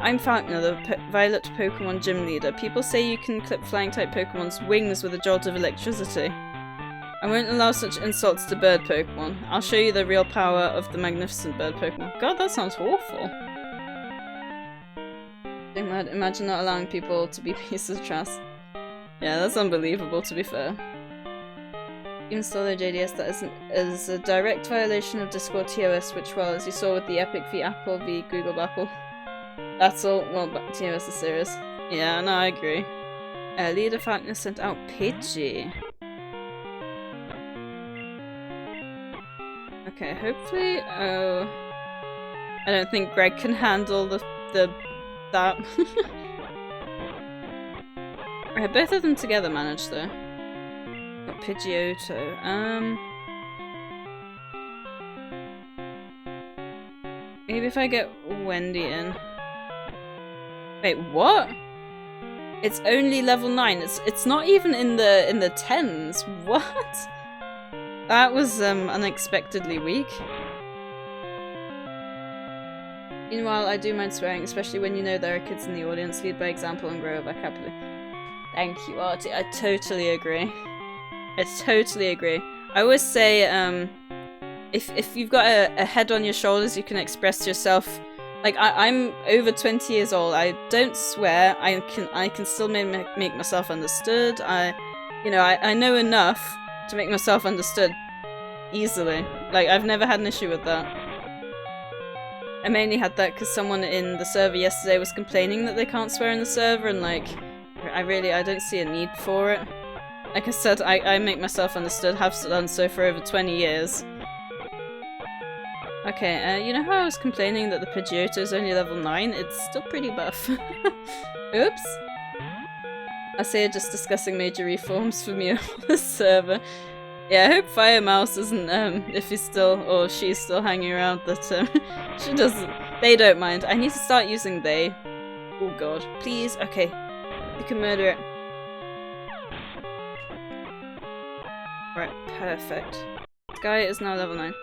I'm Falkner, the Violet Pokemon Gym Leader. People say you can clip flying-type Pokemon's wings with a jolt of electricity. I won't allow such insults to bird Pokemon. I'll show you the real power of the magnificent bird Pokemon. God, that sounds awful. Imagine not allowing people to be pieces of trash. Yeah, that's unbelievable, to be fair. Even still, though, JDS, that is a direct violation of Discord TOS, which, well, as you saw with the Epic v Apple v Google Apple. That's all. Well, but TOS is serious. Yeah, no, I agree. Leader Falkner sent out Pidgey. Okay, hopefully. Oh, I don't think Greg can handle that. Right, both of them together managed though. Got Pidgeotto. Maybe if I get Wendy in. Wait, what? It's only level 9. It's not even in the 10s. What? That was unexpectedly weak. Meanwhile, I do mind swearing, especially when you know there are kids in the audience. Lead by example and grow back happily. Thank you, Artie. I totally agree. I totally agree. I always say, if you've got a head on your shoulders, you can express yourself. Like I'm over 20 years old. I don't swear. I can still make myself understood. I know enough to make myself understood easily. Like I've never had an issue with that. I mainly had that because someone in the server yesterday was complaining that they can't swear in the server, and like, I don't see a need for it. Like I said, I make myself understood, have done so for over 20 years. Okay, you know how I was complaining that the Pidgeotto is only level 9? It's still pretty buff. Oops. I say just discussing major reforms for me on the server. Yeah, I hope Fire Mouse isn't, if he's still, or she's still hanging around, that, she doesn't, they don't mind. I need to start using they. Oh god. Please? Okay. You can murder it. Right, perfect. This guy is now level 9.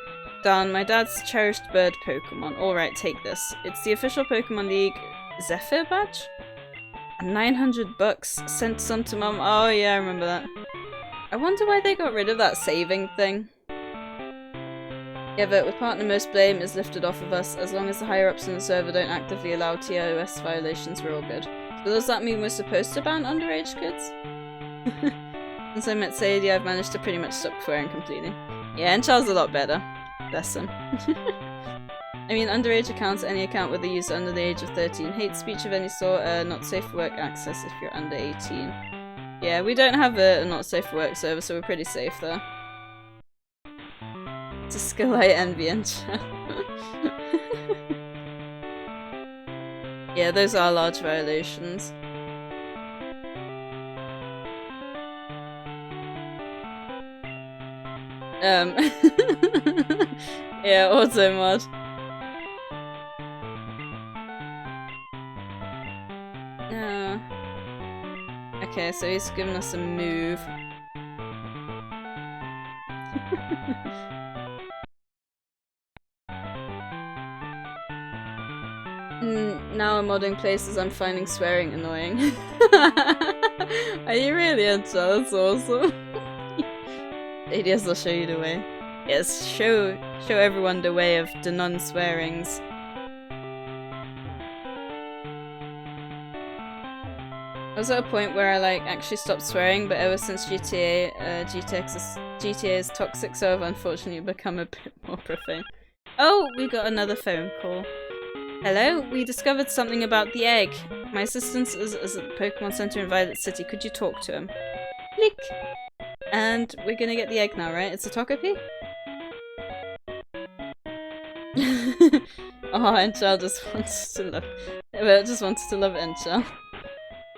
Done. My dad's cherished bird Pokemon. Alright, take this. It's the official Pokemon League Zephyr badge? And 900 bucks. Sent some to mum. Oh yeah, I remember that. I wonder why they got rid of that saving thing. Yeah, but with partner most blame is lifted off of us. As long as the higher-ups in the server don't actively allow TOS violations, we're all good. So does that mean we're supposed to ban underage kids? Since I met Sadie, I've managed to pretty much stop swearing completely. Yeah, and Charles a lot better. Bless him. I mean, underage accounts, any account with a user under the age of 13. Hate speech of any sort, not safe for work access if you're under 18. Yeah, we don't have a not safe for work server, so we're pretty safe there. It's a skill I envy in chat. Yeah, those are large violations. Yeah, auto mod. Okay, so he's given us a move. Now I'm modding places, I'm finding swearing annoying. Are you really into that? That's awesome. ADS will show you the way. Yes, show everyone the way of the non-swearings. I was at a point where I like actually stopped swearing, but ever since GTA is toxic, so I've unfortunately become a bit more profane. Oh, we got another phone call. Hello, we discovered something about the egg. My assistant is at the Pokemon Center in Violet City. Could you talk to him? Click. And we're gonna get the egg now, right? It's a Togepi? Oh, Enchal just wants to love. Well, just wanted to love Enchal.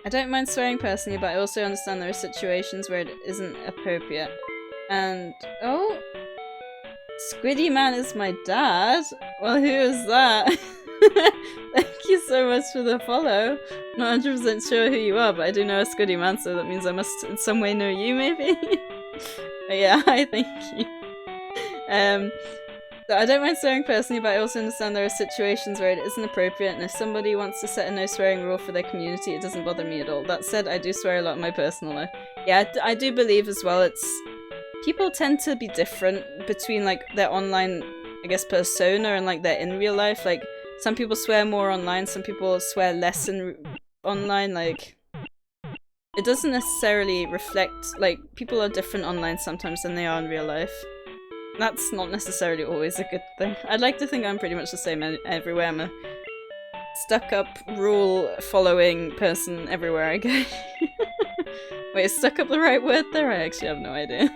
I don't mind swearing personally, but I also understand there are situations where it isn't appropriate. And oh, Squiddy Man is my dad. Well, who is that? Thank you so much for the follow. Not 100% sure who you are, but I do know a Squiddy Man, so that means I must in some way know you, maybe. But yeah, hi, thank you. I don't mind swearing personally, but I also understand there are situations where it isn't appropriate, and if somebody wants to set a no swearing rule for their community, it doesn't bother me at all. That said, I do swear a lot in my personal life. Yeah, I do believe as well, it's... people tend to be different between, like, their online, I guess, persona and, like, their in real life. Like, some people swear more online, some people swear less online, like... It doesn't necessarily reflect, like, people are different online sometimes than they are in real life. That's not necessarily always a good thing. I'd like to think I'm pretty much the same everywhere. I'm a stuck-up, rule-following person everywhere I go. Wait, is stuck-up the right word there? I actually have no idea.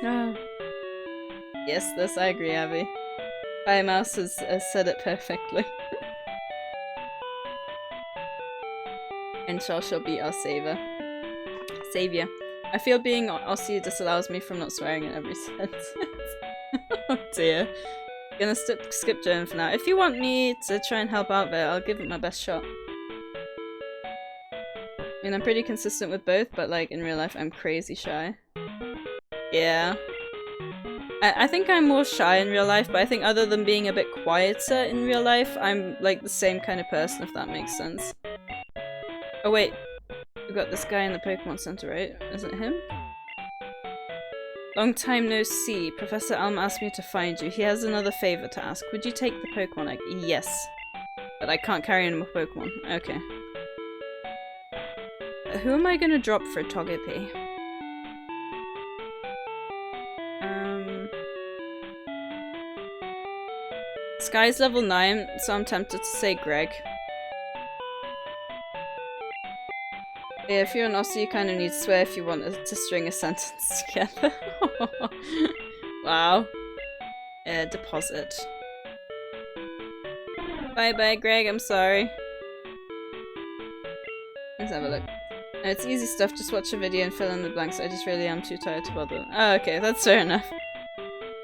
Oh. Yes, this I agree, Abby. Hi Mouse has said it perfectly. And shall be our savior. I feel being Aussie disallows me from not swearing in every sentence. Oh dear. Gonna skip German for now. If you want me to try and help out there, I'll give it my best shot. I mean, I'm pretty consistent with both, but like in real life I'm crazy shy. Yeah. I think I'm more shy in real life, but I think other than being a bit quieter in real life, I'm like the same kind of person, if that makes sense. Oh wait. We got this guy in the Pokemon Center, right? Isn't it him? Long time no see. Professor Elm asked me to find you. He has another favor to ask. Would you take the Pokemon egg? Yes. But I can't carry any more Pokemon. Okay. Who am I gonna drop for Togepi? Sky's level 9, so I'm tempted to say Greg. Yeah, if you're an Aussie, you kind of need to swear if you want to string a sentence together. Wow. Deposit. Bye-bye, Greg, I'm sorry. Let's have a look. No, it's easy stuff, just watch a video and fill in the blanks. I just really am too tired to bother. Oh, okay, that's fair enough.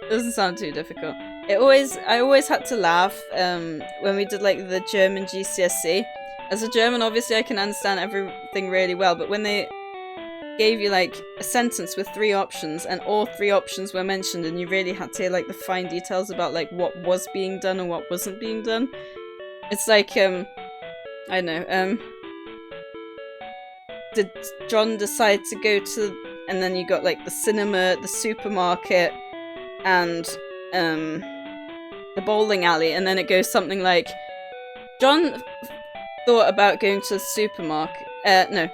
Doesn't sound too difficult. I always had to laugh when we did like the German GCSE. As a German, obviously I can understand everything really well, but when they gave you like a sentence with 3 options and all 3 options were mentioned and you really had to like the fine details about like what was being done and what wasn't being done. It's like, I don't know, did John decide to go to, and then you got like the cinema, the supermarket, and the bowling alley, and then it goes something like, John thought about going to the supermarket, no.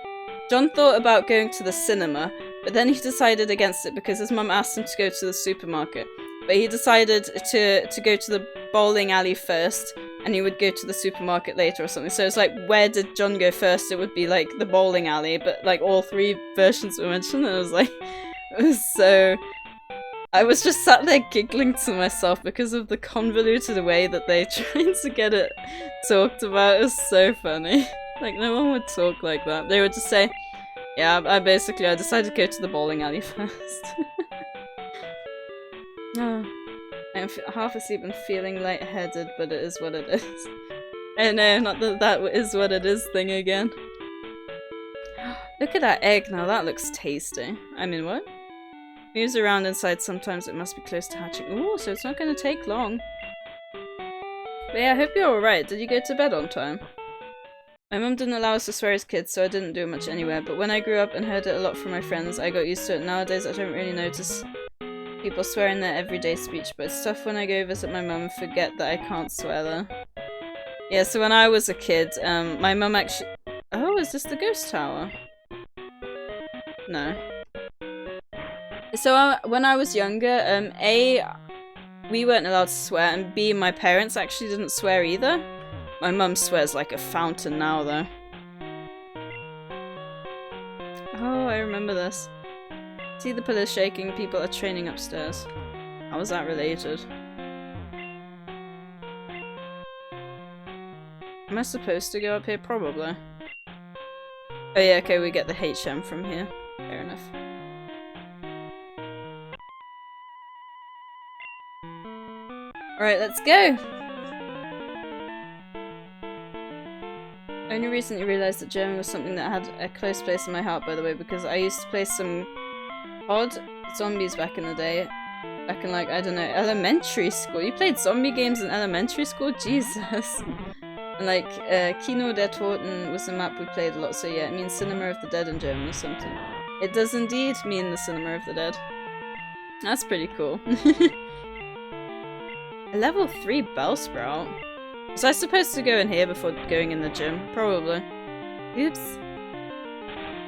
John thought about going to the cinema, but then he decided against it because his mum asked him to go to the supermarket. But he decided to go to the bowling alley first, and he would go to the supermarket later or something. So it's like, where did John go first? It would be like the bowling alley, but like all 3 versions were mentioned, and I was like, it was so... I was just sat there giggling to myself because of the convoluted way that they tried to get it talked about. It was so funny. Like, no one would talk like that. They would just say, yeah, I decided to go to the bowling alley first. Oh, I'm half asleep and feeling lightheaded, but it is what it is. Oh no, not that is what it is thing again. Look at that egg now, that looks tasty. I mean, what? Moves around inside, sometimes it must be close to hatching. Ooh, so it's not going to take long. But yeah, I hope you're alright. Did you go to bed on time? My mum didn't allow us to swear as kids, so I didn't do much anywhere, but when I grew up and heard it a lot from my friends, I got used to it. Nowadays, I don't really notice people swear in their everyday speech, but it's tough when I go visit my mum and forget that I can't swear there. Yeah, so when I was a kid, my mum actually... Oh, is this the ghost tower? No. So when I was younger, A, we weren't allowed to swear, and B, my parents actually didn't swear either. My mum swears like a fountain now, though. Oh, I remember this. See the pillars shaking, people are training upstairs. How is that related? Am I supposed to go up here? Probably. Oh yeah, okay, we get the HM from here. Fair enough. Alright, let's go! I only recently realised that German was something that had a close place in my heart, by the way, because I used to play some COD zombies back in the day, back in like, I don't know, elementary school. You played zombie games in elementary school? Jesus. And like, Kino der Toten was a map we played a lot, so yeah, it means Cinema of the Dead in German or something. It does indeed mean the Cinema of the Dead. That's pretty cool. A level 3 Bellsprout? Was I supposed to go in here before going in the gym? Probably. Oops.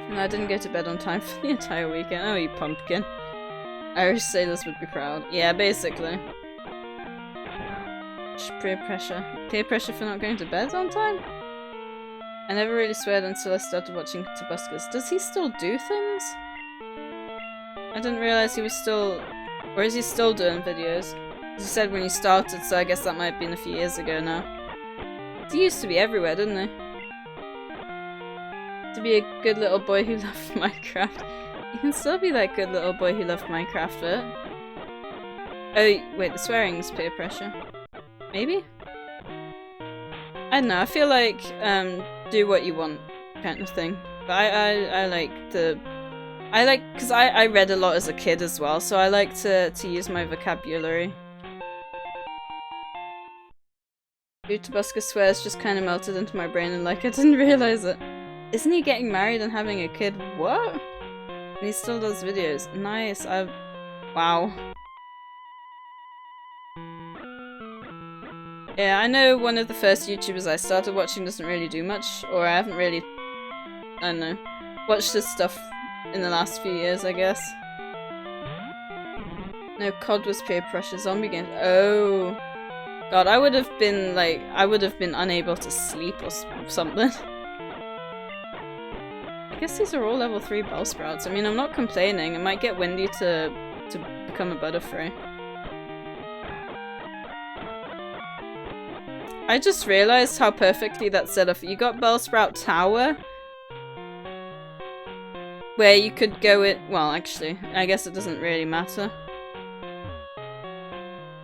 And I didn't go to bed on time for the entire weekend. Oh, you pumpkin. Irish sailors would be proud. Yeah, basically. Peer pressure. Peer pressure for not going to bed on time? I never really sweared until I started watching Tobuscus. Does he still do things? I didn't realize he was still... Or is he still doing videos? As you said when you started, so I guess that might have been a few years ago now. He used to be everywhere, didn't he? To be a good little boy who loved Minecraft. You can still be that good little boy who loved Minecraft, but... Oh, wait, the swearing is peer pressure. Maybe? I don't know, I feel like, do what you want kind of thing. But I like the... because I read a lot as a kid as well, so I like to use my vocabulary. Dude, Tobuscus swears just kind of melted into my brain and like I didn't realize it. Isn't he getting married and having a kid? What? And he still does videos. Nice. Wow. Yeah, I know one of the first YouTubers I started watching doesn't really do much, or I haven't really, I don't know, watched his stuff in the last few years, I guess. No, COD was peer pressure, zombie games. Oh. God, I would have been, like, unable to sleep or something. I guess these are all level 3 Bellsprouts. I mean, I'm not complaining. It might get windy to become a butterfree. I just realized how perfectly that's set up. You got Bellsprout Tower, where you could go it. Well, actually, I guess it doesn't really matter.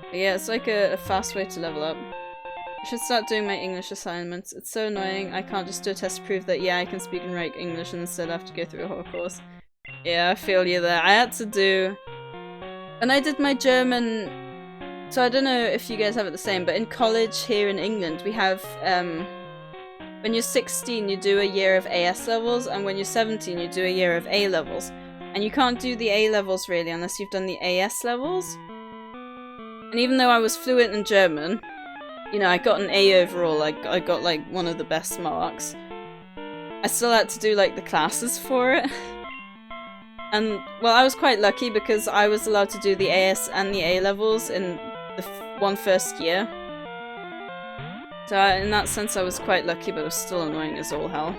But yeah, it's like a fast way to level up. I should start doing my English assignments. It's so annoying. I can't just do a test to prove that, yeah, I can speak and write English and instead I have to go through a whole course. Yeah, I feel you there. I had to do... And I did my German... So I don't know if you guys have it the same, but in college here in England we have... when you're 16 you do a year of AS levels, and when you're 17 you do a year of A levels. And you can't do the A levels really unless you've done the AS levels. And even though I was fluent in German, you know, I got an A overall, I got like one of the best marks. I still had to do like the classes for it. And, well, I was quite lucky because I was allowed to do the AS and the A levels in the one first year. So in that sense I was quite lucky, but it was still annoying as all hell.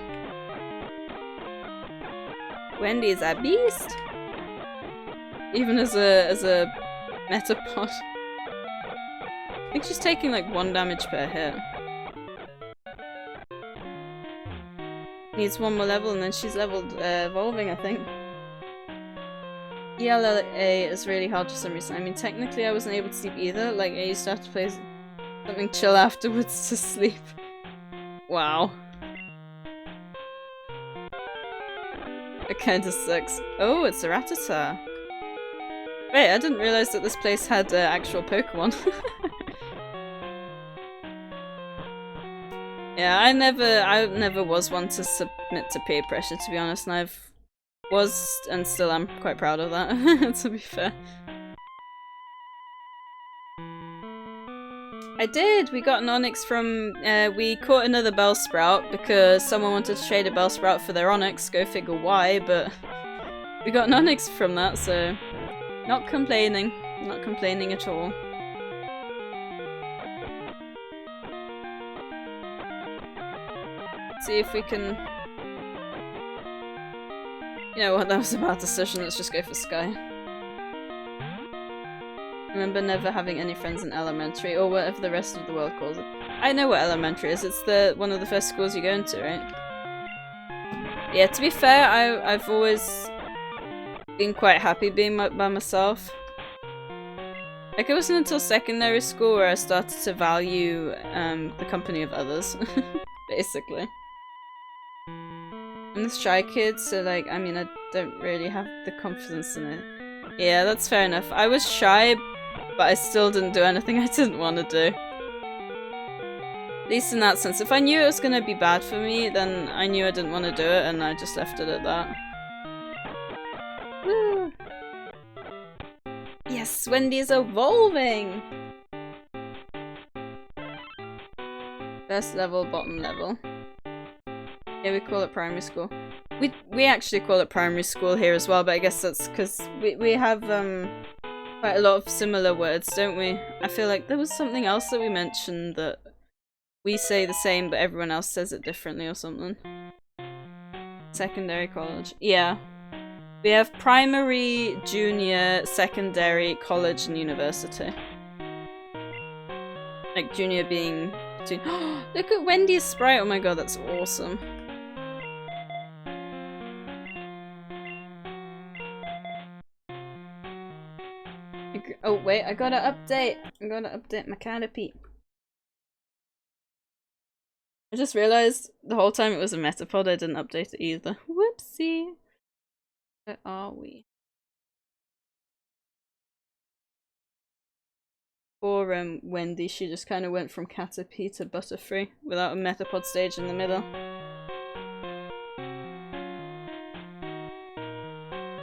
Wendy is a beast! Even as a metapod. I think she's taking like 1 damage per hit. Needs 1 more level and then she's leveled evolving, I think. ELA is really hard for some reason. I mean, technically I wasn't able to sleep either. Like, I used to have to play something chill afterwards to sleep. Wow. It kinda sucks. Oh, it's a Rattata. Wait, I didn't realize that this place had actual Pokemon. Yeah, I never was one to submit to peer pressure, to be honest, and I've was and still am quite proud of that, to be fair. I did! We got an Onyx from, we caught another Bellsprout because someone wanted to trade a Bellsprout for their Onyx, go figure why, but we got an Onyx from that, so not complaining at all. See if we can... You know what, that was a bad decision, let's just go for Sky. Remember never having any friends in elementary, or whatever the rest of the world calls it. I know what elementary is, it's one of the first schools you go into, right? Yeah, to be fair, I've always been quite happy being by myself. Like, it wasn't until secondary school where I started to value the company of others, basically. I'm the shy kid, so like, I mean, I don't really have the confidence in it. Yeah, that's fair enough. I was shy, but I still didn't do anything I didn't want to do. At least in that sense. If I knew it was going to be bad for me, then I knew I didn't want to do it, and I just left it at that. Woo! Yes, Wendy's evolving! First level, bottom level. Yeah, we call it primary school. We actually call it primary school here as well, but I guess that's because we have quite a lot of similar words, don't we? I feel like there was something else that we mentioned that we say the same, but everyone else says it differently or something. Secondary, college. Yeah. We have primary, junior, secondary, college, and university. Like junior being between. Look at Wendy's sprite! Oh my god, that's awesome. Oh wait, I gotta update. I gotta update my canopy. I just realized the whole time it was a Metapod, I didn't update it either. Whoopsie. Where are we? Poor Wendy, she just kind of went from Caterpie to Butterfree without a Metapod stage in the middle.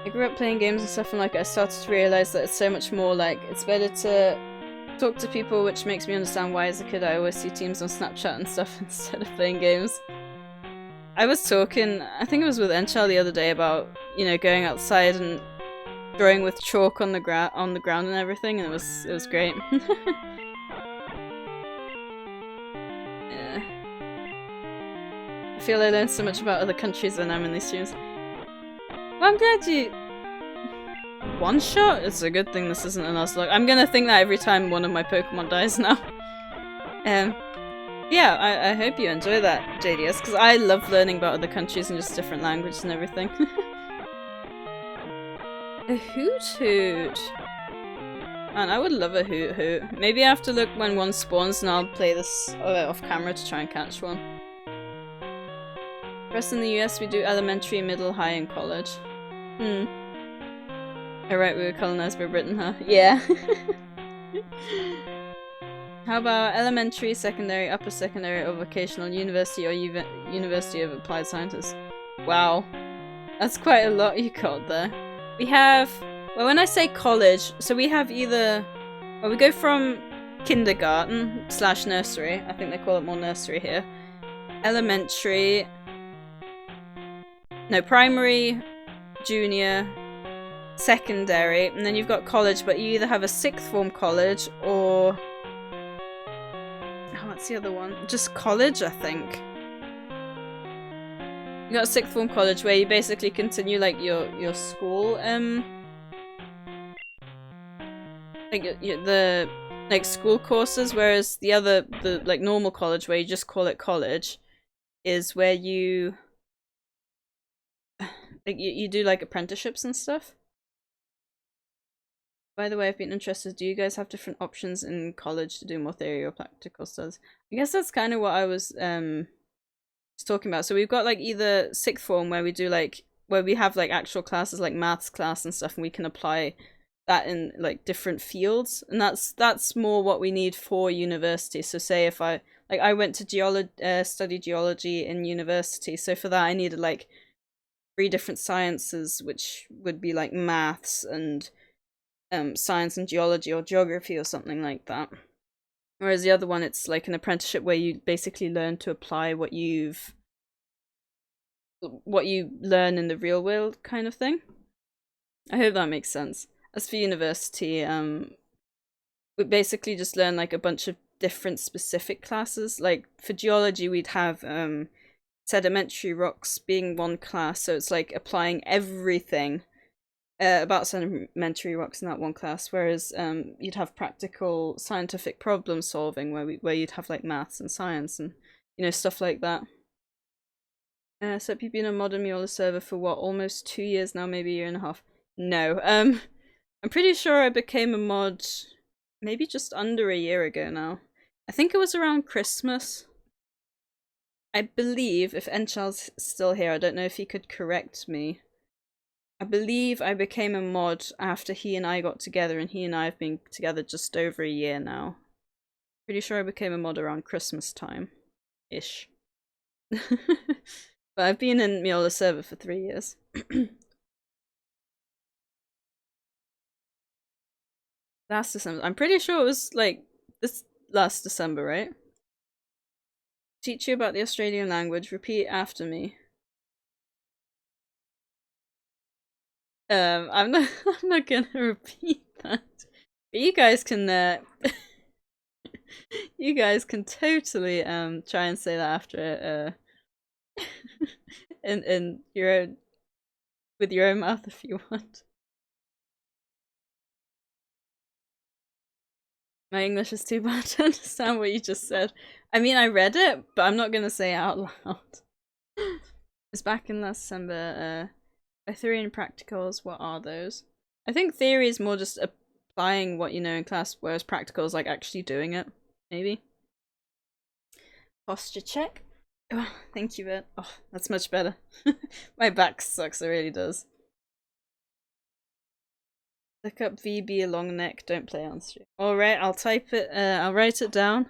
I grew up playing games and stuff, and like I started to realize that it's so much more like it's better to talk to people, which makes me understand why as a kid I always see teams on Snapchat and stuff instead of playing games. I was talking, I think it was with Enchal the other day about, you know, going outside and drawing with chalk on the ground and everything, and it was great. Yeah. I feel I learned so much about other countries when I'm in these streams. Well, I'm glad you... One shot? It's a good thing this isn't a Nuzlocke. I'm gonna think that every time one of my Pokemon dies now. Yeah, I hope you enjoy that, JDS, because I love learning about other countries and just different languages and everything. A Hoot Hoot! Man, I would love a Hoot Hoot. Maybe I have to look when one spawns and I'll play this off camera to try and catch one. For us in the US, we do elementary, middle, high, and college. Oh right, we were colonized by Britain, huh? Yeah. How about elementary, secondary, upper secondary, or vocational, university, or University of Applied Sciences? Wow. That's quite a lot you got there. We have... Well, when I say college, so we have either... Well, we go from kindergarten / nursery. I think they call it more nursery here. Elementary... No, primary, junior, secondary, and then you've got college, but you either have a sixth form college or... Oh, what's the other one? Just college, I think. You got a sixth form college where you basically continue like your school, like the like school courses, whereas the like normal college where you just call it college is where you like you do like apprenticeships and stuff. By the way, I've been interested, do you guys have different options in college to do more theory or practical studies? I guess that's kind of what I was talking about. So we've got like either sixth form where we do like where we have like actual classes like maths class and stuff, and we can apply that in like different fields, and that's more what we need for university. So say if I went to study geology in university, so for that I needed like 3 different sciences, which would be like maths and science and geology or geography or something like that. Whereas the other one, it's like an apprenticeship where you basically learn to apply what you learn in the real world kind of thing. I hope that makes sense. As for university, we basically just learn like a bunch of different specific classes. Like for geology, we'd have sedimentary rocks being one class, so it's like applying everything about sedimentary rocks in that one class, whereas you'd have practical scientific problem solving where you'd have like maths and science and, you know, stuff like that. So you've been a modern Miola server for what, almost 2 years now, maybe a year and a half? No, I'm pretty sure I became a mod maybe just under a year ago now. I think it was around Christmas. I believe, if Enchal's still here, I don't know if he could correct me. I believe I became a mod after he and I got together, and he and I have been together just over a year now. Pretty sure I became a mod around Christmas time-ish. But I've been in Miola's server for 3 years. Last December. I'm pretty sure it was like this last December, right? Teach you about the Australian language. Repeat after me. I'm not. I'm not gonna repeat that. But you guys can. You guys can totally try and say that after in your own, with your own mouth if you want. My English is too bad to understand what you just said. I mean, I read it, but I'm not gonna say it out loud. It's back in last December. By theory and practicals, what are those? I think theory is more just applying what you know in class, whereas practical is like actually doing it, maybe. Posture check. Oh, thank you, Bert. Oh, that's much better. My back sucks, it really does. Look up VB long neck, don't play on stream. Alright, I'll type it, I'll write it down,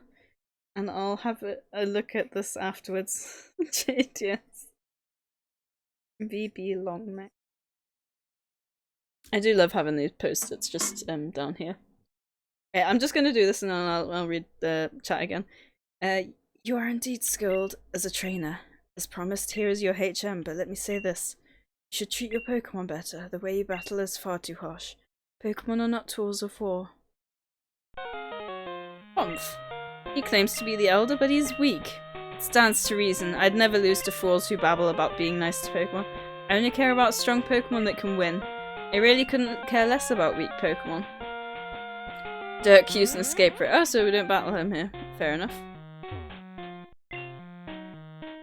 and I'll have a look at this afterwards. JDS. VB long neck. I do love having these post-its just down here. Okay, I'm just gonna do this and then I'll read the chat again. You are indeed skilled as a trainer. As promised, here is your HM, but let me say this. You should treat your Pokemon better. The way you battle is far too harsh. Pokemon are not tools of war. Humph. He claims to be the elder, but he's weak. It stands to reason. I'd never lose to fools who babble about being nice to Pokemon. I only care about strong Pokemon that can win. I really couldn't care less about weak Pokemon. Dirk used an escape route. Oh, so we don't battle him here. Fair enough.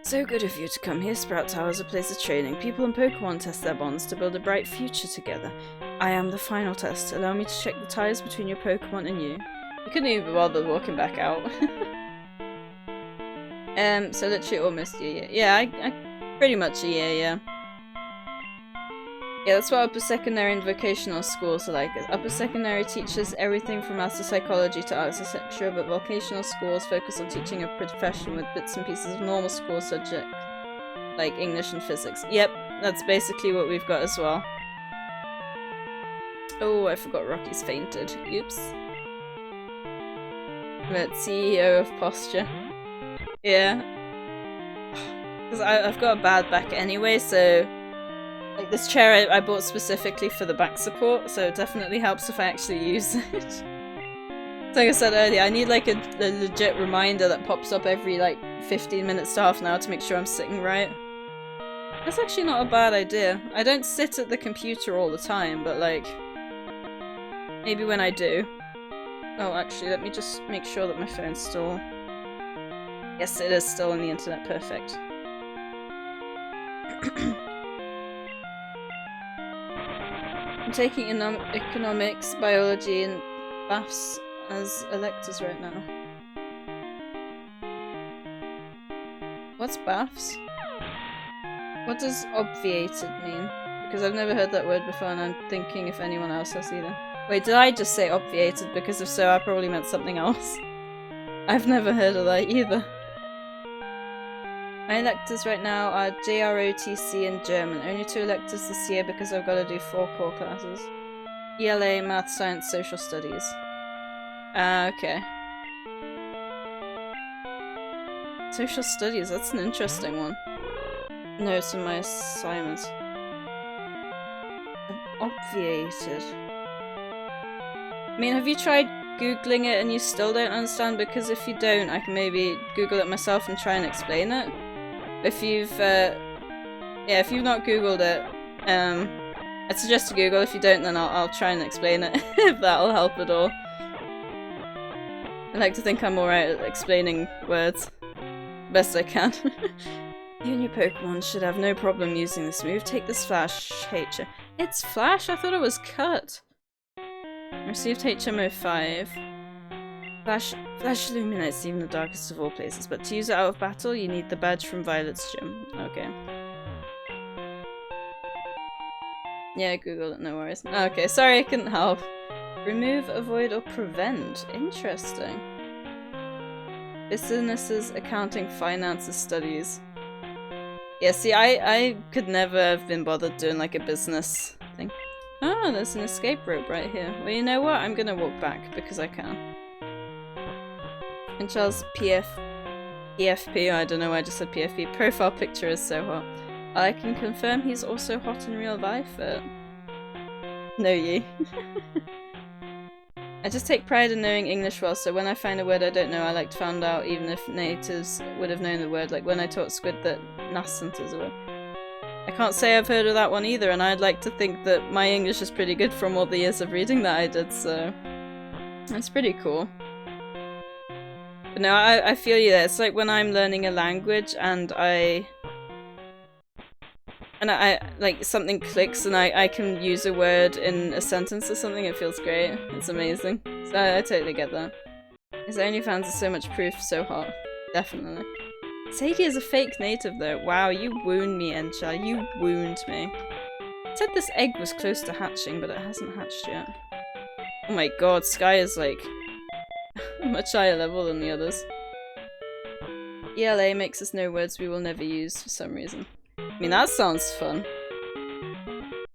So good of you to come here. Sprout Tower is a place of training. People and Pokemon test their bonds to build a bright future together. I am the final test. Allow me to check the ties between your Pokemon and you. You couldn't even be bothered walking back out. So literally almost a year. Yeah, I pretty much a year, yeah. Yeah, that's what upper secondary and vocational schools are like. Upper secondary teaches everything from maths to psychology to architecture, but vocational schools focus on teaching a profession with bits and pieces of normal school subjects, like English and physics. Yep, that's basically what we've got as well. Oh, I forgot Rocky's fainted. Oops. But CEO of posture. Yeah. Because I've got a bad back anyway, so... Like, this chair I bought specifically for the back support, so it definitely helps if I actually use it. So like I said earlier, I need like a legit reminder that pops up every like 15 minutes to half an hour to make sure I'm sitting right. That's actually not a bad idea. I don't sit at the computer all the time, but like... Maybe when I do. Oh, actually, let me just make sure that my phone's still... Yes, it is still on the internet. Perfect. I'm taking economics, biology, and maths as electives right now. What's BAFS? What does obviated mean? Because I've never heard that word before and I'm thinking if anyone else has either. Wait, did I just say obviated? Because if so, I probably meant something else. I've never heard of that either. My electives right now are JROTC and German. Only 2 electives this year because I've got to do 4 core classes. ELA, Math, Science, Social Studies. Okay. Social Studies, that's an interesting one. Notes in my assignments. I'm obviated. I mean, have you tried Googling it and you still don't understand? Because if you don't, I can maybe Google it myself and try and explain it. If you've, if you've not Googled it, I'd suggest to Google. If you don't, then I'll try and explain it, if that'll help at all. I like to think I'm alright at explaining words. Best I can. You and your Pokemon should have no problem using this move. Take this Flash, HM. It's Flash? I thought it was Cut. Received HMO 5. Flash illuminates even the darkest of all places, but to use it out of battle, you need the badge from Violet's gym. Okay. Yeah, Google it, no worries. Okay, sorry I couldn't help. Remove, avoid, or prevent. Interesting. Businesses, accounting, finances, studies. Yeah, see, I could never have been bothered doing like a business thing. Oh, there's an escape rope right here. Well, you know what? I'm gonna walk back because I can. And Charles' PFP, I don't know why I just said PFP. Profile picture is so hot. I can confirm he's also hot in real life. No, ye. I just take pride in knowing English well, so when I find a word I don't know, I like to find out even if natives would have known the word, like when I taught Squid that nascent is a word. I can't say I've heard of that one either, and I'd like to think that my English is pretty good from all the years of reading that I did, so that's pretty cool. But no, I feel you there. It's like when I'm learning a language and I like something clicks and I can use a word in a sentence or something, it feels great. It's amazing. So I totally get that. His OnlyFans is so much proof, so hot. Definitely. Sadie is a fake native though. Wow, you wound me, Encha. You wound me. It said this egg was close to hatching, but it hasn't hatched yet. Oh my god, Sky is like much higher level than the others. ELA makes us know words we will never use for some reason. I mean, that sounds fun.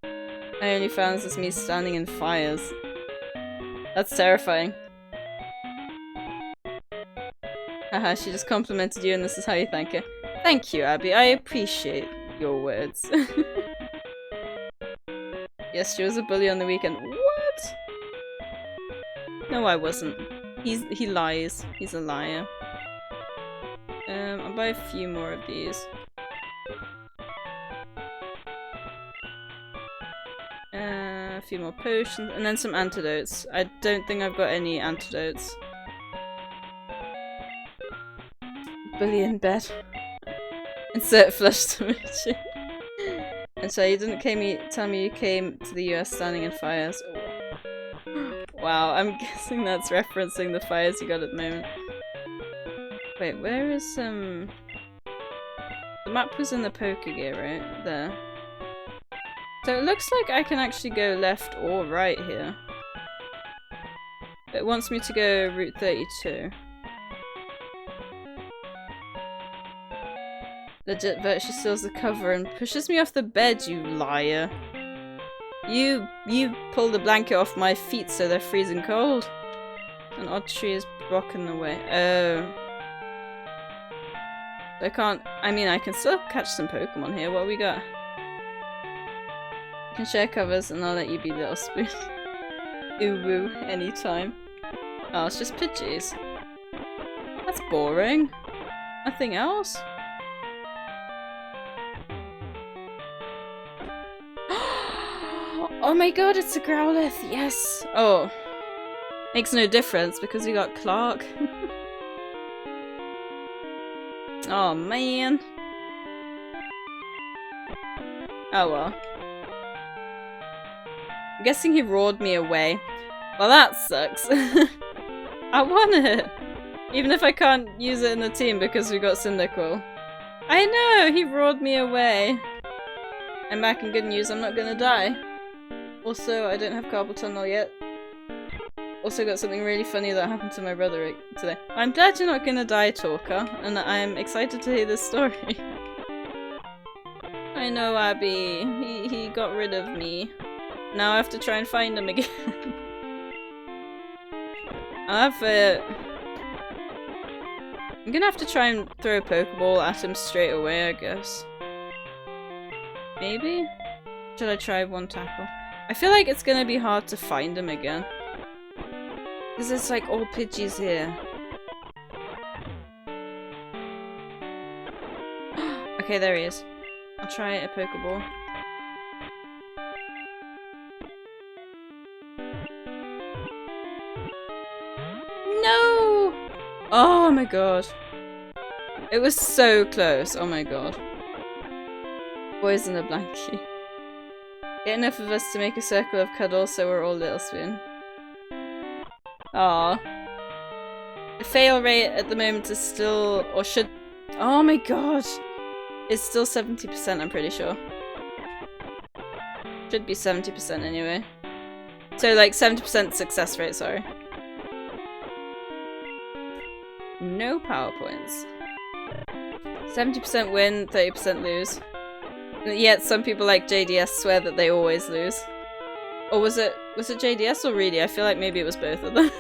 I only found this me standing in fires. That's terrifying. Haha, she just complimented you and this is how you thank her. Thank you, Abby. I appreciate your words. Yes, she was a bully on the weekend. What? No, I wasn't. He lies. He's a liar. I'll buy a few more of these. A few more potions, and then some antidotes. I don't think I've got any antidotes. Bully in bed. Insert flush emoji. And so you didn't tell me you came to the US standing in fires. Wow, I'm guessing that's referencing the fires you got at the moment. Wait, where is the map was in the poker gear, right? There. So it looks like I can actually go left or right here. It wants me to go Route 32. Legit virtue steals the cover and pushes me off the bed, you liar. You pull the blanket off my feet so they're freezing cold. An odd tree is blocking the way. Oh. I can't, I mean I can still catch some Pokemon here. What have we got? I can share covers and I'll let you be Little Spoon. Ooh woo, anytime. Oh, it's just Pidgeys. That's boring. Nothing else? Oh my god, it's a Growlithe, yes! Oh. Makes no difference because we got Clark. Oh man. Oh well. I'm guessing he roared me away. Well, that sucks. I want it! Even if I can't use it in the team because we got Cyndaquil. I know! He roared me away. I'm back in good news, I'm not gonna die. Also, I don't have carpal tunnel yet. Also got something really funny that happened to my brother today. I'm glad you're not gonna die, Talker, and I'm excited to hear this story. I know, Abby. He got rid of me. Now I have to try and find him again. I'm gonna have to try and throw a Pokeball at him straight away, I guess. Maybe? Should I try one tackle? I feel like it's gonna be hard to find him again. Because it's like all Pidgeys here. Okay, there he is. I'll try a Pokeball. No! Oh my god. It was so close. Oh my god. Boys in a blankie. Get enough of us to make a circle of cuddles so we're all Little Spoon. Aww. The fail rate at the moment is still, or should, oh my god! It's still 70%, I'm pretty sure. Should be 70% anyway. So like 70% success rate, sorry. No PowerPoints. 70% win, 30% lose. Yet some people like JDS swear that they always lose. Or was it JDS or Reedy? I feel like maybe it was both of them.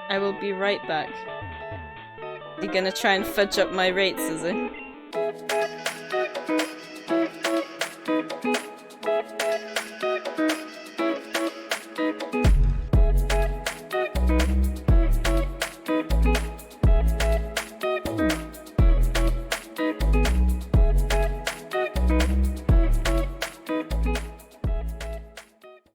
I will be right back. You're gonna try and fudge up my rates, is it?